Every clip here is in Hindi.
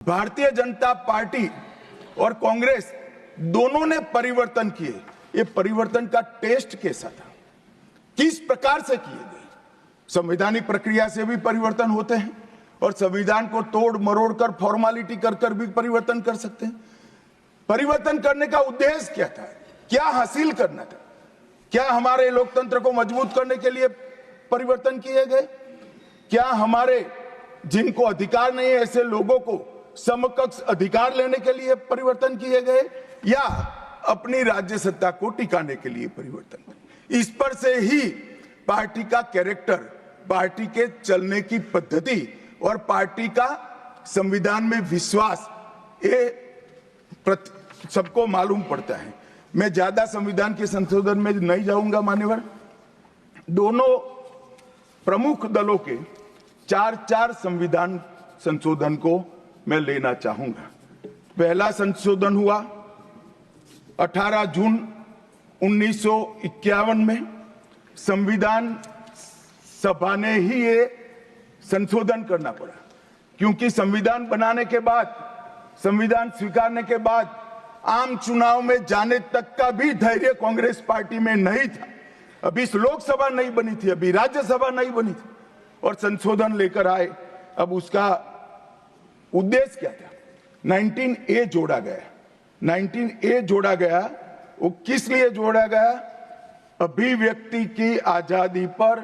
भारतीय जनता पार्टी और कांग्रेस दोनों ने परिवर्तन किए। ये परिवर्तन का टेस्ट कैसा था, किस प्रकार से किए गए? संवैधानिक प्रक्रिया से भी परिवर्तन होते हैं और संविधान को तोड़ मरोड़ कर फॉर्मेलिटी कर कर भी परिवर्तन कर सकते हैं। परिवर्तन करने का उद्देश्य क्या था, क्या हासिल करना था? क्या हमारे लोकतंत्र को मजबूत करने के लिए परिवर्तन किए गए? क्या हमारे जिनको अधिकार नहीं है ऐसे लोगों को समकक्ष अधिकार लेने के लिए परिवर्तन किए गए, या अपनी राज्य सत्ता को टिकाने के लिए परिवर्तन? इस पर से ही पार्टी का कैरेक्टर, पार्टी के चलने की पद्धति और पार्टी का संविधान में विश्वास ये सबको मालूम पड़ता है। मैं ज्यादा संविधान के संशोधन में नहीं जाऊंगा मान्यवर। दोनों प्रमुख दलों के 4 संविधान संशोधन को मैं लेना चाहूंगा। पहला संशोधन हुआ 18 जून 1951 में। संविधान सभा ने ही ये संशोधन करना पड़ा, क्योंकि संविधान बनाने के बाद, संविधान स्वीकारने के बाद आम चुनाव में जाने तक का भी धैर्य कांग्रेस पार्टी में नहीं था। अभी लोकसभा नहीं बनी थी, अभी राज्यसभा नहीं बनी थी और संशोधन लेकर आए। अब उसका उद्देश्य क्या था? 19A जोड़ा गया। 19A जोड़ा गया, वो किस लिए जोड़ा गया? अभिव्यक्ति की आजादी पर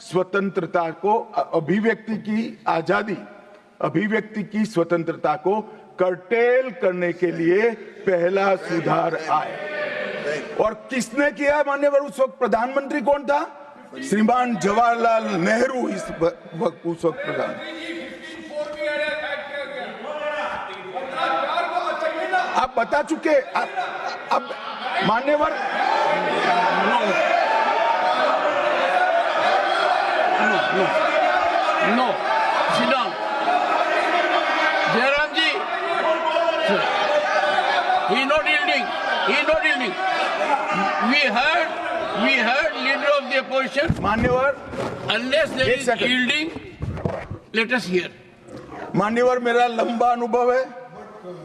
स्वतंत्रता को, अभिव्यक्ति की आजादी, अभिव्यक्ति की स्वतंत्रता को कर्टेल करने के लिए पहला सुधार आया। और किसने किया मान्यवर? उस वक्त प्रधानमंत्री कौन था? श्रीमान जवाहरलाल नेहरू उस वक्त प्रधान। आप बता चुके। अब मान्यवर No, sit down. Jairam ji, he not yielding. He not yielding. We heard leader of the opposition. मान्यवर, Unless there is yielding, let us hear. मान्यवर, मेरा लंबा अनुभव है।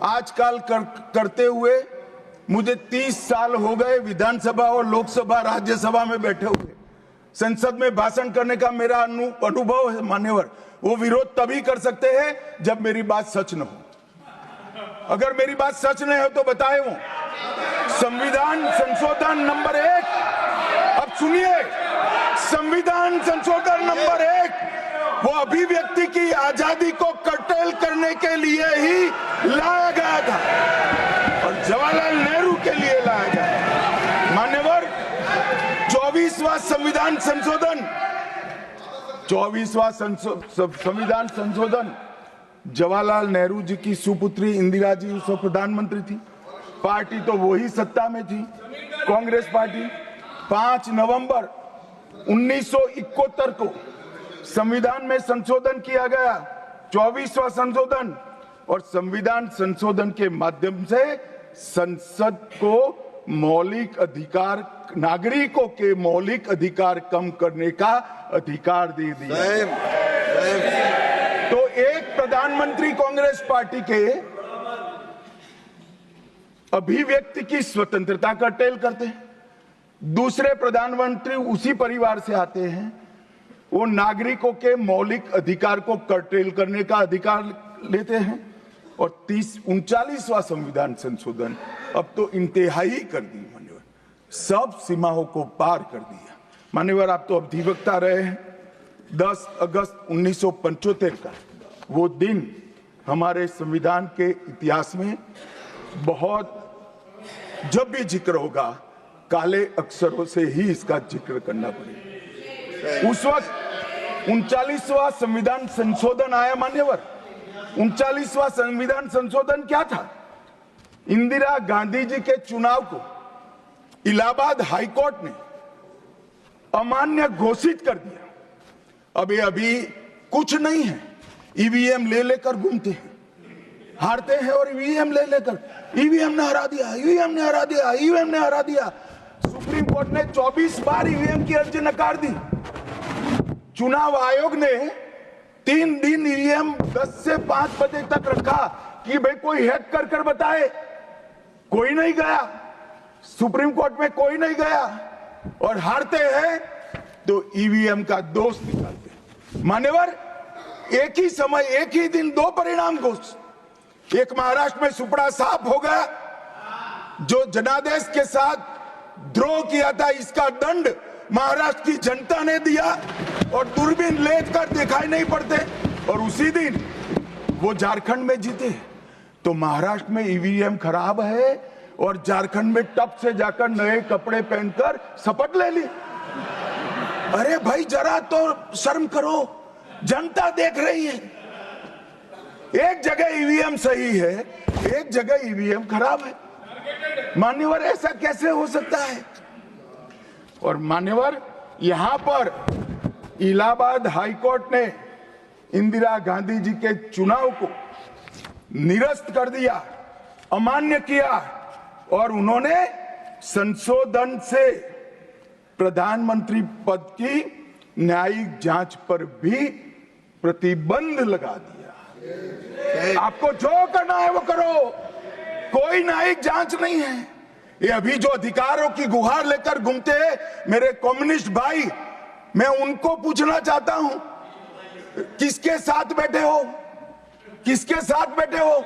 आजकल करते हुए मुझे 30 साल हो गए विधानसभा और लोकसभा राज्यसभा में बैठे हुए। संसद में भाषण करने का मेरा अनुभव है मान्यवर। वो विरोध तभी कर सकते हैं जब मेरी बात सच न हो। अगर मेरी बात सच नहीं हो तो बताए वो संविधान संशोधन नंबर 1, अब सुनिए, संविधान संशोधन नंबर 1 वो अभिव्यक्ति की आजादी को कर्टेल करने के लिए ही लाया गया था और जवाहरलाल नेहरू के लिए लाया गया। मान्यवर, 24वां संविधान संशोधन, 24वां संविधान संशोधन जवाहरलाल नेहरू जी की सुपुत्री इंदिरा जी उस वक्त प्रधानमंत्री थी। पार्टी तो वही सत्ता में थी, कांग्रेस पार्टी। 5 नवंबर 1971 को संविधान में संशोधन किया गया, 24वां संशोधन। और संविधान संशोधन के माध्यम से संसद को मौलिक अधिकार, नागरिकों के मौलिक अधिकार कम करने का अधिकार दे दिया। तो एक प्रधानमंत्री कांग्रेस पार्टी के अभिव्यक्ति की स्वतंत्रता कर्टेल करते हैं, दूसरे प्रधानमंत्री उसी परिवार से आते हैं, वो नागरिकों के मौलिक अधिकार को कर्टेल करने का अधिकार लेते हैं। और 39वां संविधान संशोधन अब तो इंतहाई कर दी मान्यवर, सब सीमाओं को पार कर दिया। मान्यवर, आप तो अधिवक्ता रहे हैं। 10 अगस्त 1975 का वो दिन हमारे संविधान के इतिहास में बहुत, जब भी जिक्र होगा काले अक्षरों से ही इसका जिक्र करना पड़ेगा। उस वक्त 39वां संविधान संशोधन आया मान्यवर। 39वां संविधान संशोधन क्या था? इंदिरा गांधी जी के चुनाव को इलाहाबाद हाईकोर्ट ने अमान्य घोषित कर दिया। अभी कुछ नहीं है, ईवीएम ले लेकर घूमते हैं, हारते हैं और ईवीएम ले लेकर, ईवीएम ने हरा दिया, ईवीएम ने हरा दिया, ईवीएम ने हरा दिया। सुप्रीम कोर्ट ने 24 बार ईवीएम की अर्जी नकार दी। चुनाव आयोग ने 3 दिन ईवीएम 10 से 5 बजे तक रखा कि भाई कोई हैक कर बताए, कोई नहीं गया, सुप्रीम कोर्ट में कोई नहीं गया, और हारते हैं तो ईवीएम का दोष निकालते। मान्यवर, एक ही समय, एक ही दिन दो परिणाम घोषित। एक महाराष्ट्र में सुपड़ा साफ हो गया, जो जनादेश के साथ द्रोह किया था, इसका दंड महाराष्ट्र की जनता ने दिया, और दूरबीन लेकर दिखाई नहीं पड़ते, और उसी दिन वो झारखंड में जीते। तो महाराष्ट्र में ईवीएम खराब है, और झारखंड में टप से जाकर नए कपड़े पहनकर शपथ ले ली। अरे भाई, जरा तो शर्म करो, जनता देख रही है। एक जगह ईवीएम सही है, एक जगह ईवीएम खराब है। मान्यवर, ऐसा कैसे हो सकता है? और मान्यवर, यहां पर इलाहाबाद हाईकोर्ट ने इंदिरा गांधी जी के चुनाव को निरस्त कर दिया, अमान्य किया, और उन्होंने संशोधन से प्रधानमंत्री पद की न्यायिक जांच पर भी प्रतिबंध लगा दिया। आपको जो करना है वो करो, कोई न्यायिक जांच नहीं है। ये अभी जो अधिकारों की गुहार लेकर घूमते हैं मेरे कम्युनिस्ट भाई, मैं उनको पूछना चाहता हूं, किसके साथ बैठे हो? किसके साथ बैठे हो?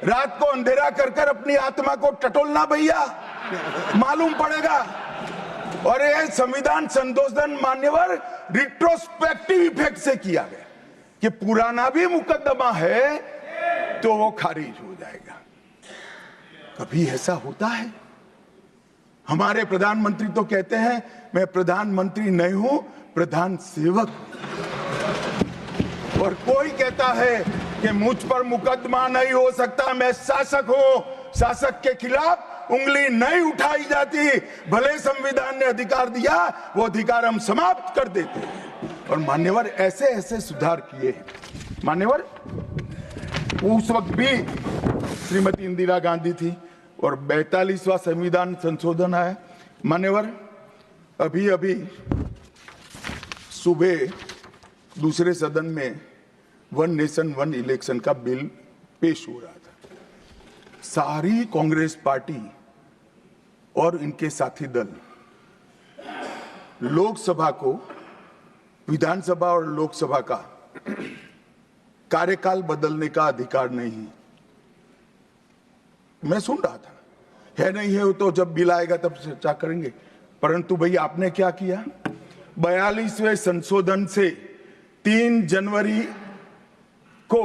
रात को अंधेरा कर अपनी आत्मा को टटोलना भैया, मालूम पड़ेगा। और ये संविधान संशोधन मान्यवर रिट्रोस्पेक्टिव इफेक्ट से किया गया, कि पुराना भी मुकदमा है तो वो खारिज हो जाएगा। कभी ऐसा होता है? हमारे प्रधानमंत्री तो कहते हैं मैं प्रधानमंत्री नहीं हूं, प्रधान सेवक। और कोई कहता है कि मुझ पर मुकदमा नहीं हो सकता, मैं शासक हूं, शासक के खिलाफ उंगली नहीं उठाई जाती। भले संविधान ने अधिकार दिया, वो अधिकार हम समाप्त कर देते हैं। और मान्यवर, ऐसे ऐसे सुधार किए। मान्यवर, उस वक्त भी श्रीमती इंदिरा गांधी थी, और 42वां संविधान संशोधन आया। मान्यवर, अभी अभी सुबह दूसरे सदन में वन नेशन वन इलेक्शन का बिल पेश हो रहा था। सारी कांग्रेस पार्टी और इनके साथी दल लोकसभा को, विधानसभा और लोकसभा का कार्यकाल बदलने का अधिकार नहीं है। मैं सुन रहा था, है नहीं है तो जब बिल आएगा तब चर्चा करेंगे। परंतु भाई, आपने क्या किया? 42वें संशोधन से 3 जनवरी को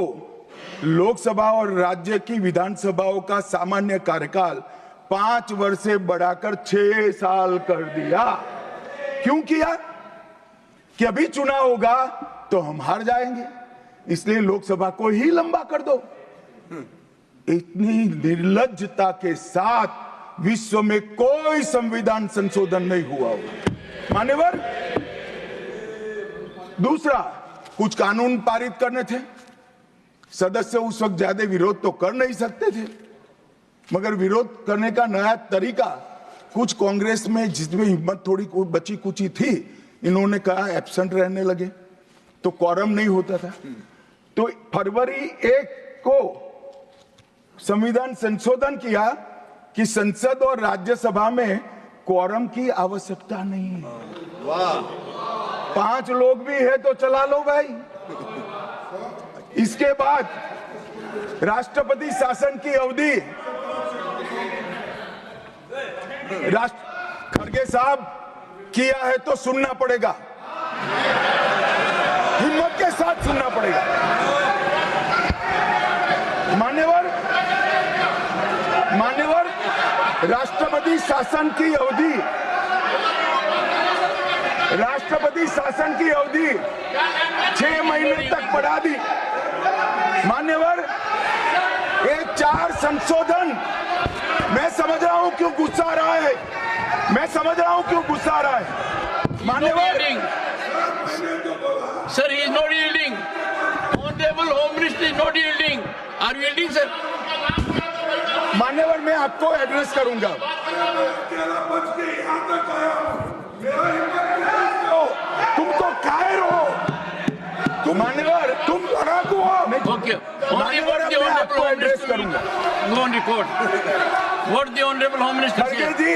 लोकसभा और राज्य की विधानसभाओं का सामान्य कार्यकाल 5 वर्ष से बढ़ाकर 6 साल कर दिया। क्यों किया? कि अभी चुनाव होगा तो हम हार जाएंगे, इसलिए लोकसभा को ही लंबा कर दो। इतनी निर्लज्जता के साथ विश्व में कोई संविधान संशोधन नहीं हुआ होगा। मान्यवर, दूसरा, कुछ कानून पारित करने थे। सदस्य उस वक्त ज्यादा विरोध तो कर नहीं सकते थे, मगर विरोध करने का नया तरीका कुछ कांग्रेस में, जिसमें हिम्मत थोड़ी बची कुची थी, इन्होंने कहा एब्सेंट रहने लगे, तो क्वारम नहीं होता था। तो फरवरी 1 को संविधान संशोधन किया कि संसद और राज्यसभा में क्वारम की आवश्यकता नहीं है। वाह, 5 लोग भी है तो चला लो भाई। इसके बाद राष्ट्रपति शासन की अवधि, खड़गे साहब किया है तो सुनना पड़ेगा, हिम्मत के साथ सुनना पड़ेगा। मान्यवर, राष्ट्रपति शासन की अवधि, राष्ट्रपति शासन की अवधि 6 महीने तक बढ़ा दी। मान्यवर, ये 4 संशोधन, मैं समझ रहा हूं क्यों गुस्सा आ रहा है, मैं समझ रहा हूं क्यों गुस्सा आ रहा है। मान्यवर, sir, he is not yielding. Honorable Home Minister is not yielding. Are you yielding, sir? मान्यवर, मैं आपको एड्रेस करूंगा। तुम तो कायर हो, मान्यवर तुम लड़ाकू हो। Okay. मान्यवर What the मैं Honorable आपको Home एड्रेस Minister will करूंगा। go on record. What the Honorable Home Minister खड़गे said. जी,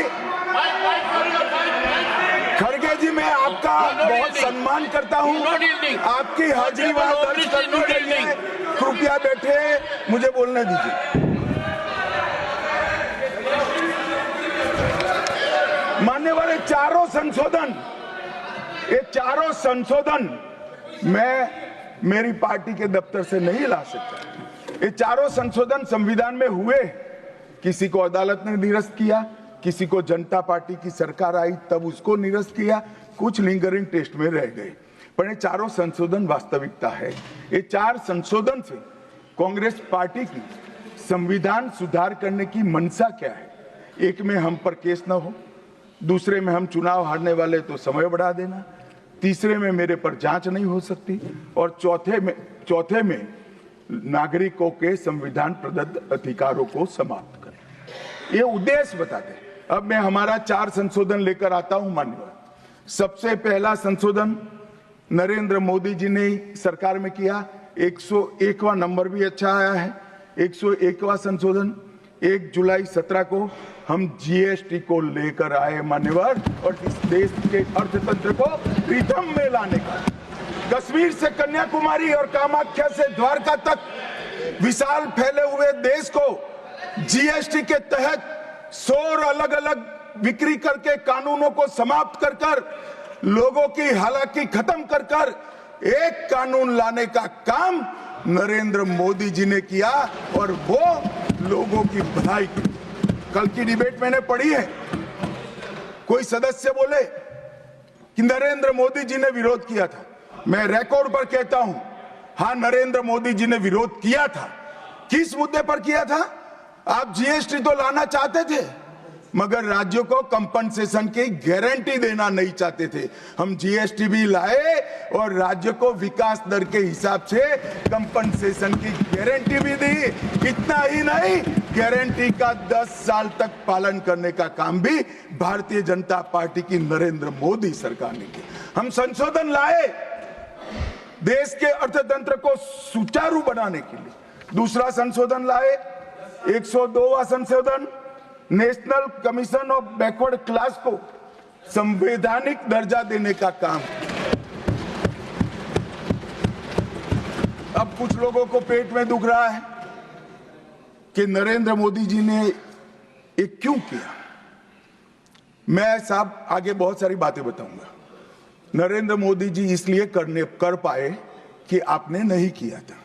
खड़गे जी, मैं आपका बहुत सम्मान करता हूँ। Not yielding. आपकी हाजिरी वहाँ दर्ज कर दी गई है। कृपया बैठे, मुझे बोलने दीजिए। मान्यवर, ये चारों संशोधन मैं मेरी पार्टी के दफ्तर से नहीं ला सकता। ये चारों संशोधन संविधान में हुए, किसी को अदालत ने निरस्त किया, किसी को जनता पार्टी की सरकार आई तब उसको निरस्त किया, कुछ लिंगरिंग टेस्ट में रह गए, पर ये चारों संशोधन वास्तविकता है। ये चार संशोधन से कांग्रेस पार्टी की संविधान सुधार करने की मंशा क्या है? एक में हम पर केस न हो, दूसरे में हम चुनाव हारने वाले तो समय बढ़ा देना, तीसरे में मेरे पर जांच नहीं हो सकती, और चौथे में नागरिकों के संविधान प्रदत्त अधिकारों को समाप्त करें। ये उद्देश्य बताते हैं। अब मैं हमारा चार संशोधन लेकर आता हूं माननीय। सबसे पहला संशोधन नरेंद्र मोदी जी ने सरकार में किया, 101वां नंबर भी अच्छा आया है। 101वां संशोधन 1 जुलाई 17 को हम जीएसटी को लेकर आए मान्यवर, और इस देश के अर्थतंत्र को रिथम में लाने का। कश्मीर से कन्याकुमारी और कामाख्या से द्वारका तक विशाल फैले हुए देश को जीएसटी के तहत 100 अलग अलग बिक्री करके कानूनों को समाप्त कर कर लोगों की हालाकी खत्म कर कर एक कानून लाने का काम नरेंद्र मोदी जी ने किया, और वो लोगों की भलाई की। कल की डिबेट मैंने पढ़ी है, कोई सदस्य बोले कि नरेंद्र मोदी जी ने विरोध किया था। मैं रिकॉर्ड पर कहता हूं, हां, नरेंद्र मोदी जी ने विरोध किया था। किस मुद्दे पर किया था? आप जीएसटी तो लाना चाहते थे, मगर राज्यों को कंपनसेशन की गारंटी देना नहीं चाहते थे। हम जीएसटी भी लाए और राज्य को विकास दर के हिसाब से कंपनसेशन की गारंटी भी दी। इतना ही नहीं, गारंटी का 10 साल तक पालन करने का काम भी भारतीय जनता पार्टी की नरेंद्र मोदी सरकार ने किया। हम संशोधन लाए देश के अर्थतंत्र को सुचारू बनाने के लिए। दूसरा संशोधन लाए, 102वां संशोधन, national commission of backward class को संवैधानिक दर्जा देने का काम। अब कुछ लोगों को पेट में दुख रहा है कि नरेंद्र मोदी जी ने ये क्यों किया। मैं साहब आगे बहुत सारी बातें बताऊंगा। नरेंद्र मोदी जी इसलिए कर पाए कि आपने नहीं किया था।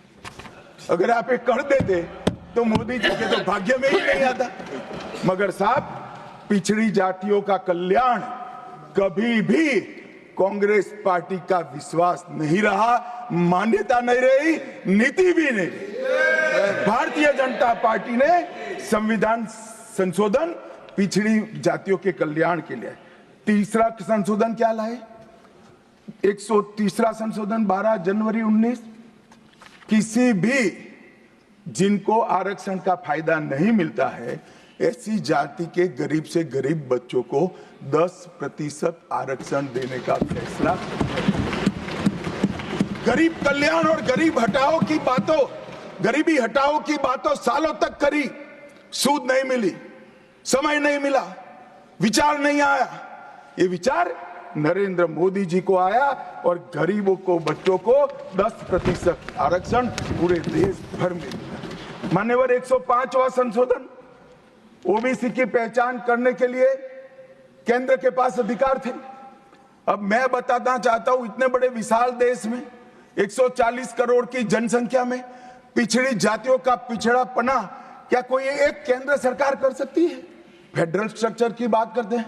अगर आप ये कर देते तो मोदी जी के तो भाग्य में ही नहीं आता। मगर साहब, पिछड़ी जातियों का कल्याण कभी भी कांग्रेस पार्टी का विश्वास नहीं रहा, मान्यता नहीं रही, नीति भी नहीं रही। भारतीय जनता पार्टी ने संविधान संशोधन पिछड़ी जातियों के कल्याण के लिए। तीसरा संशोधन क्या लाए? 130वां संशोधन 12 जनवरी 19, किसी भी जिनको आरक्षण का फायदा नहीं मिलता है, ऐसी जाति के गरीब से गरीब बच्चों को 10% आरक्षण देने का फैसला। गरीब कल्याण और गरीब हटाओ की बातों, गरीबी हटाओ की बातों सालों तक करी, सूद नहीं मिली, समय नहीं मिला, विचार नहीं आया। ये विचार नरेंद्र मोदी जी को आया और गरीबों को, बच्चों को 10% आरक्षण पूरे देश भर में मिला। मान्यवर, 105वां संशोधन, ओबीसी की पहचान करने के लिए केंद्र के पास अधिकार थे। अब मैं बताना चाहता हूं, इतने बड़े विशाल देश में 140 करोड़ की जनसंख्या में पिछड़ी जातियों का पिछड़ापना क्या कोई एक केंद्र सरकार कर सकती है? फेडरल स्ट्रक्चर की बात करते हैं,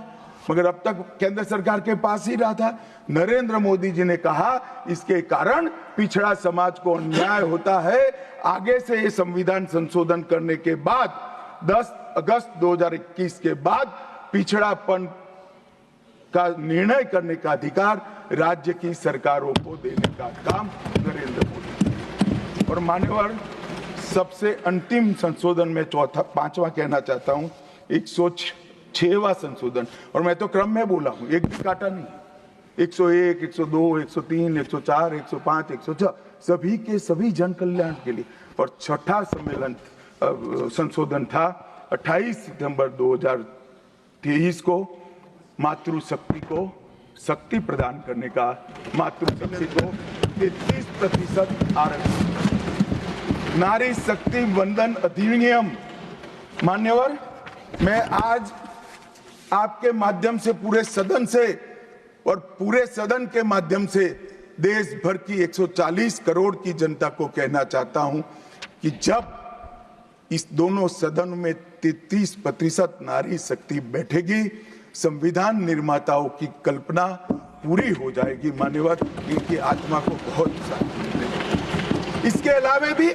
मगर अब तक केंद्र सरकार के पास ही रहा था। नरेंद्र मोदी जी ने कहा इसके कारण पिछड़ा समाज को अन्याय होता है। आगे से ये संविधान संशोधन करने के बाद 10 अगस्त 2021 के बाद पिछड़ापन का निर्णय करने का अधिकार राज्य की सरकारों को देने का काम नरेंद्र मोदी। और मान्यवर, सबसे अंतिम संशोधन में पांचवा कहना चाहता हूं, 106वां संशोधन, और मैं तो क्रम में बोला हूं, एक भी काटा नहीं। 101, 102, 103, 104, 105, 106 सभी के सभी जन कल्याण के लिए। और छठा सम्मेलन संशोधन था 28 सितंबर 2023 को मातृशक्ति को शक्ति प्रदान करने का, मातृशक्ति को 33% आरक्षण, नारी शक्ति वंदन अधिनियम। मान्यवर, मैं आज आपके माध्यम से पूरे सदन से और पूरे सदन के माध्यम से देश भर की 140 करोड़ की जनता को कहना चाहता हूं कि जब इस दोनों सदन में 33% नारी शक्ति बैठेगी, संविधान निर्माताओं की कल्पना पूरी हो जाएगी। मान्यवर, इनकी आत्मा को बहुत शांति मिलेगी। इसके अलावा भी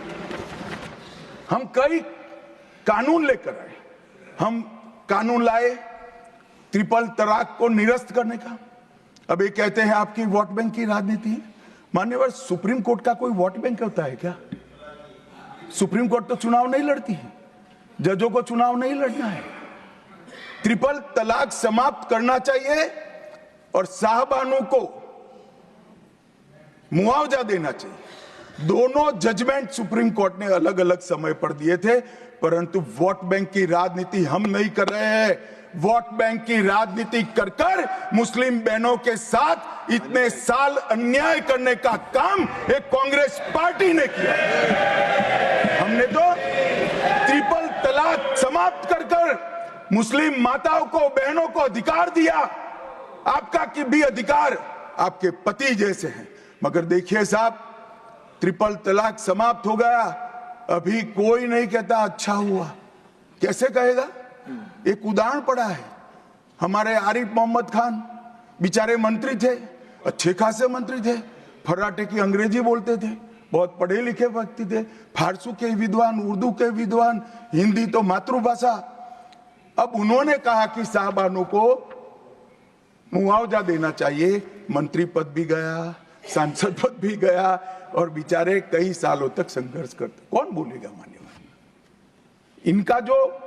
हम कई कानून लेकर आए। हम कानून लाए ट्रिपल तलाक को निरस्त करने का। अब ये कहते हैं आपकी वोट बैंक की राजनीति है। मान्यवर, सुप्रीम कोर्ट का कोई वोट बैंक होता है क्या? सुप्रीम कोर्ट तो चुनाव नहीं लड़ती है, जजों को चुनाव नहीं लड़ना है। ट्रिपल तलाक समाप्त करना चाहिए और साहबानों को मुआवजा देना चाहिए। दोनों जजमेंट सुप्रीम कोर्ट ने अलग अलग समय पर दिए थे, परंतु वोट बैंक की राजनीति हम नहीं कर रहे हैं। वोट बैंक की राजनीति कर कर मुस्लिम बहनों के साथ इतने साल अन्याय करने का काम एक कांग्रेस पार्टी ने किया। हमने तो ट्रिपल तलाक समाप्त कर कर मुस्लिम माताओं को, बहनों को अधिकार दिया। आपका कि भी अधिकार आपके पति जैसे हैं। मगर देखिए साहब, ट्रिपल तलाक समाप्त हो गया, अभी कोई नहीं कहता अच्छा हुआ। कैसे कहेगा? एक उदाहरण पड़ा है, हमारे आरिफ मोहम्मद खान बेचारे मंत्री थे, अच्छे खासे मंत्री थे, फर्राटे की अंग्रेजी बोलते थे, बहुत पढ़े लिखे व्यक्ति थे, फारसी के विद्वान, उर्दू के विद्वान, हिंदी तो मातृभाषा। अब उन्होंने कहा कि साहबानों को मुआवजा देना चाहिए। मंत्री पद भी गया, सांसद पद भी गया और बेचारे कई सालों तक संघर्ष करते। कौन बोलेगा? मान्यवर, इनका जो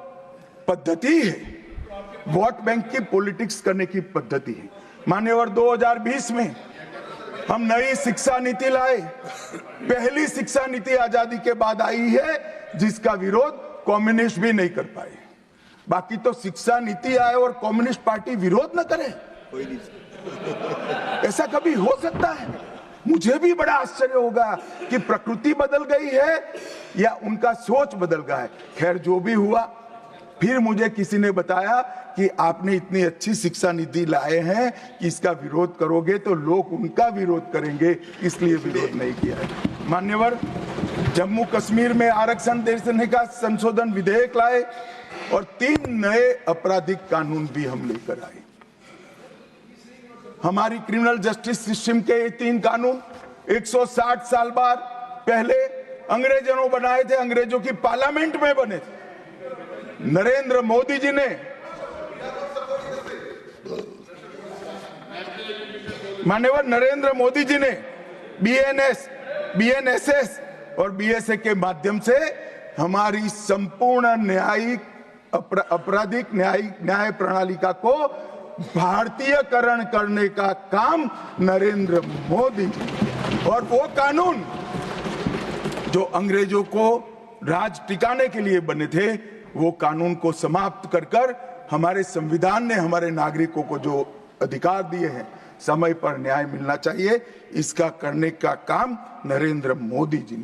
पद्धति है वोट बैंक की पॉलिटिक्स करने की पद्धति है। मान्यवर, 2020 में हम नई शिक्षा नीति लाए। पहली शिक्षा नीति आजादी के बाद आई है जिसका विरोध कम्युनिस्ट भी नहीं कर पाए। बाकी तो शिक्षा नीति आए और कम्युनिस्ट पार्टी विरोध न करे, ऐसा कभी हो सकता है? मुझे भी बड़ा आश्चर्य होगा कि प्रकृति बदल गई है या उनका सोच बदल गया है। खैर, जो भी हुआ, फिर मुझे किसी ने बताया कि आपने इतनी अच्छी शिक्षा नीति लाए हैं कि इसका विरोध करोगे तो लोग उनका विरोध करेंगे, इसलिए विरोध नहीं किया है। मान्यवर, जम्मू कश्मीर में आरक्षण देने का संशोधन विधेयक लाए और 3 नए आपराधिक कानून भी हम लेकर आए। हमारी क्रिमिनल जस्टिस सिस्टम के ये 3 कानून 160 साल बाद पहले अंग्रेजों ने बनाए थे, अंग्रेजों की पार्लियामेंट में बने थे। नरेंद्र मोदी जी ने, माननीय नरेंद्र मोदी जी ने बीएनएस, बीएनएसएस और बीएसए के माध्यम से हमारी संपूर्ण न्यायिक आपराधिक न्याय प्रणालिका को भारतीयकरण करने का काम नरेंद्र मोदी जी। और वो कानून जो अंग्रेजों को राज टिकाने के लिए बने थे, वो कानून को समाप्त कर कर हमारे संविधान ने हमारे नागरिकों को जो अधिकार दिए हैं, समय पर न्याय मिलना चाहिए, इसका करने का काम नरेंद्र मोदी जी ने